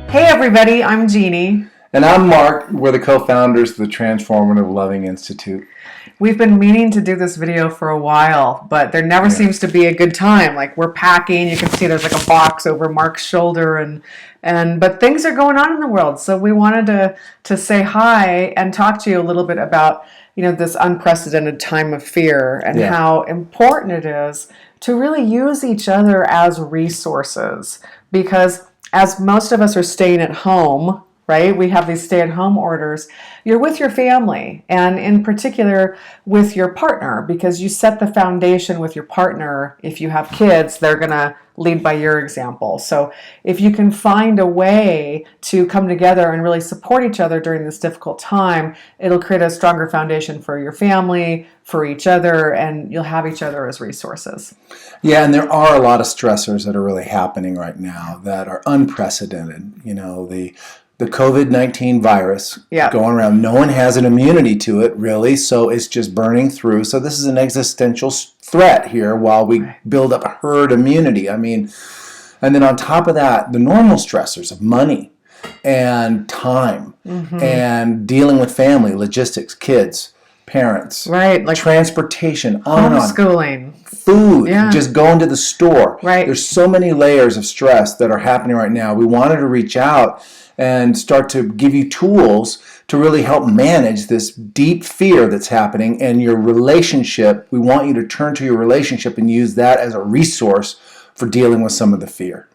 Hey everybody, I'm Jeannie. And I'm Mark. We're the co-founders of the Transformative Loving Institute. We've been meaning to do this video for a while, but there never seems to be a good time. Like we're packing, you can see there's like a box over Mark's shoulder and but things are going on in the world. So we wanted to say hi and talk to you a little bit about, this unprecedented time of fear and how important it is to really use each other as resources, because as most of us are staying at home, right? We have these stay-at-home orders. You're with your family, and in particular with your partner, because you set the foundation with your partner. If you have kids, they're going to lead by your example. So if you can find a way to come together and really support each other during this difficult time, it'll create a stronger foundation for your family, for each other, and you'll have each other as resources. Yeah, and there are a lot of stressors that are really happening right now that are unprecedented. The COVID-19 virus going around. No one has an immunity to it, really, so it's just burning through. So this is an existential threat here while we build up herd immunity. And then on top of that, the normal stressors of money and time and dealing with family, logistics, kids, parents, like transportation, on and on. Homeschooling. Food, just going to the store. There's so many layers of stress that are happening right now. We wanted to reach out and start to give you tools to really help manage this deep fear that's happening. And your relationship, we want you to turn to your relationship and use that as a resource for dealing with some of the fear.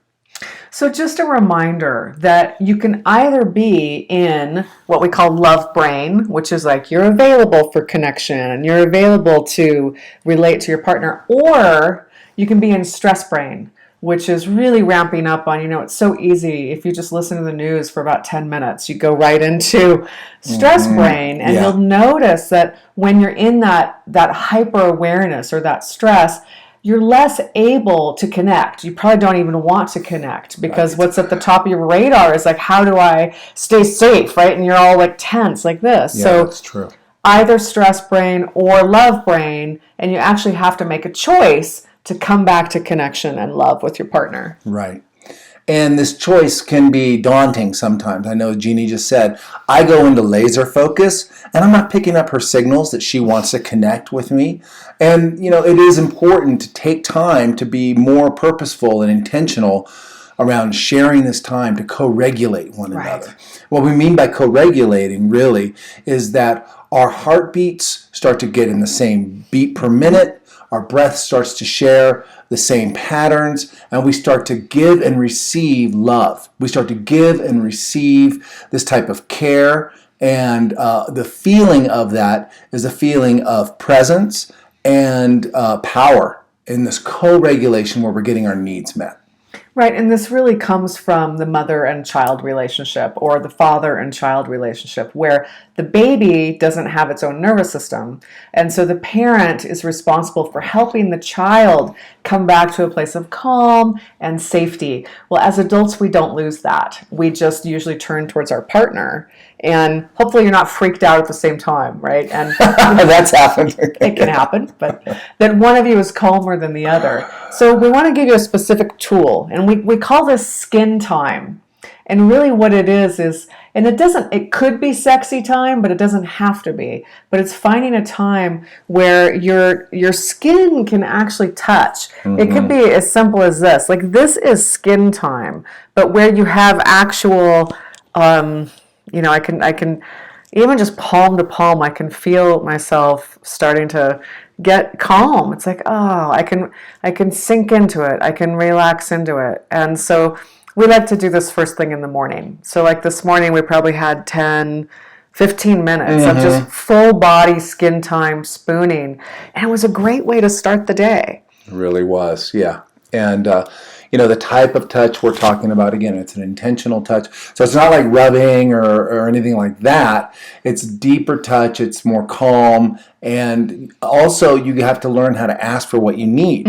So just a reminder that you can either be in what we call love brain, which is like you're available for connection, you're available to relate to your partner, or you can be in stress brain, which is really ramping up on, it's so easy. If you just listen to the news for about 10 minutes, you go right into stress brain, and you'll notice that when you're in that hyper awareness or that stress, you're less able to connect. You probably don't even want to connect because what's at the top of your radar is like, how do I stay safe, right? And you're all like tense like this. Yeah, that's true. Either stress brain or love brain, and you actually have to make a choice to come back to connection and love with your partner. Right. And this choice can be daunting sometimes. I know Jeannie just said, I go into laser focus and I'm not picking up her signals that she wants to connect with me. And, it is important to take time to be more purposeful and intentional around sharing this time to co-regulate one another. What we mean by co-regulating really is that our heartbeats start to get in the same beat per minute. Our breath starts to share the same patterns, and we start to give and receive love. We start to give and receive this type of care, and the feeling of that is a feeling of presence and power in this co-regulation where we're getting our needs met. Right, and this really comes from the mother and child relationship or the father and child relationship, where the baby doesn't have its own nervous system. And so the parent is responsible for helping the child come back to a place of calm and safety. Well, as adults, we don't lose that. We just usually turn towards our partner. And hopefully you're not freaked out at the same time, right? And that's happened. It can happen, but that one of you is calmer than the other. So we want to give you a specific tool, and we call this skin time. And really what it is, and it could be sexy time, but it doesn't have to be. But it's finding a time where your skin can actually touch. It could be as simple as this. Like this is skin time, but where you have actual, I can even just palm to palm, I can feel myself starting to get calm. It's like, oh, I can sink into it. I can relax into it. And so we like to do this first thing in the morning. So like this morning, we probably had 10, 15 minutes of just full body skin time spooning. And it was a great way to start the day. It really was, yeah. And, the type of touch we're talking about, again, it's an intentional touch. So it's not like rubbing or anything like that. It's deeper touch. It's more calm. And also you have to learn how to ask for what you need.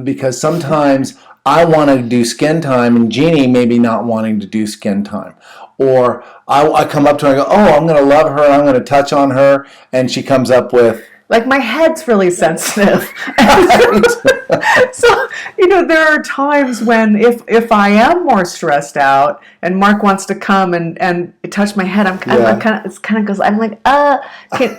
Because sometimes I want to do skin time and Jeannie maybe not wanting to do skin time. Or I come up to her and I go, oh, I'm going to love her. I'm going to touch on her. And she comes up with Like my head's really sensitive. So, there are times when if I am more stressed out and Mark wants to come and touch my head, I'm kind of goes, I'm like,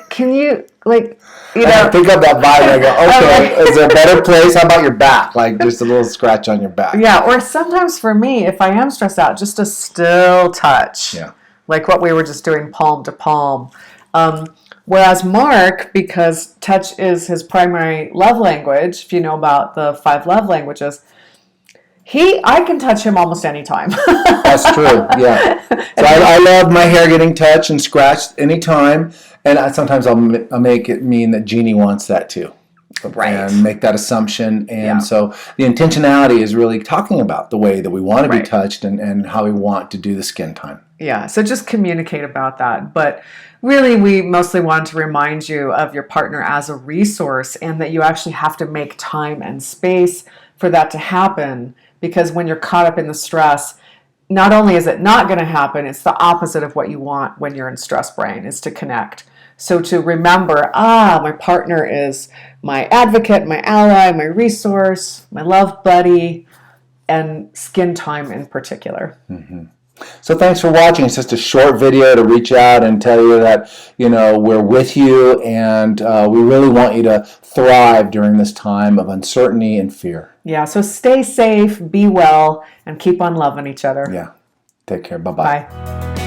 can you, like, I pick up that vibe and I go, okay, is there a better place? How about your back? Like just a little scratch on your back. Yeah, or sometimes for me, if I am stressed out, just a still touch. Yeah. Like what we were just doing, palm to palm. Whereas Mark, because touch is his primary love language, if you know about the 5 love languages, I can touch him almost any time. That's true, yeah. So I love my hair getting touched and scratched anytime, and sometimes I'll make it mean that Jeannie wants that too. Right. And make that assumption. And so the intentionality is really talking about the way that we want to be touched and how we want to do the skin time. Yeah, so just communicate about that. But really, we mostly want to remind you of your partner as a resource and that you actually have to make time and space for that to happen. Because when you're caught up in the stress, not only is it not going to happen, it's the opposite of what you want when you're in stress brain, is to connect. So to remember, my partner is my advocate, my ally, my resource, my love buddy, and skin time in particular. Mm-hmm. So thanks for watching. It's just a short video to reach out and tell you that, we're with you and we really want you to thrive during this time of uncertainty and fear. Yeah, so stay safe, be well, and keep on loving each other. Yeah. Take care. Bye-bye. Bye.